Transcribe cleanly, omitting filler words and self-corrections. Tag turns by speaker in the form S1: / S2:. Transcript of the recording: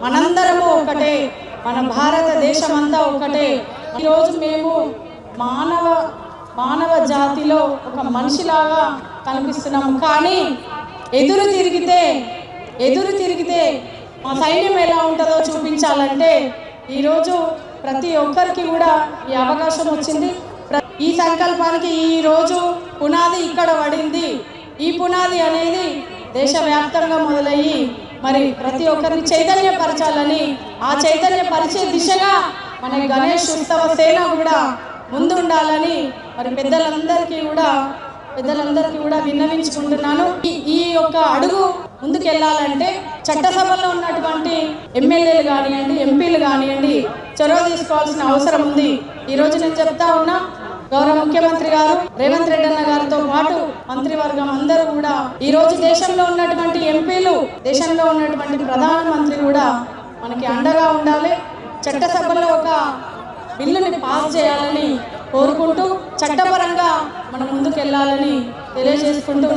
S1: మనందరము ఒకటే, మన భారతదేశం అంతా ఒకటే. ఈరోజు మేము మానవ జాతిలో ఒక మనిషిలాగా కనిపిస్తున్నాము. కానీ ఎదురు తిరిగితే మా సైన్యం ఎలా ఉంటుందో చూపించాలంటే ఈరోజు ప్రతి ఒక్కరికి కూడా ఈ అవకాశం వచ్చింది. ఈ సంకల్పానికి ఈరోజు పునాది ఇక్కడ పడింది. ఈ పునాది అనేది దేశవ్యాప్తంగా మొదలయ్యి మరి ప్రతి ఒక్కరిని చైతన్యపరచాలని, ఆ చైతన్యపరిచే దిశగా మన గణేష్ ఉత్సవ సేన కూడా ముందుండాలని మరి పెద్దలందరికీ కూడా విన్నవించుకుంటున్నాను. ఈ యొక్క అడుగు ముందుకెళ్ళాలంటే చట్టసభలో ఉన్నటువంటి ఎమ్మెల్యేలు కానివ్వండి, ఎంపీలు కానివ్వండి చొరవ తీసుకోవాల్సిన అవసరం ఉంది. ఈరోజు నేను చెప్తా ఉన్నా, గౌరవ ముఖ్యమంత్రి గారు రేవంత్ రెడ్డి అన్న గారితో పాటు మంత్రివర్గం అందరూ కూడా ఈరోజు దేశంలో ఉన్నటువంటి ఎంపీలు, దేశంలో ఉన్నటువంటి ప్రధానమంత్రి కూడా మనకి అండగా ఉండాలి. చట్టసభలో ఒక బిల్లుని పాస్ చేయాలని కోరుకుంటూ చట్టపరంగా మనం ముందుకెళ్ళాలని తెలియజేసుకుంటూ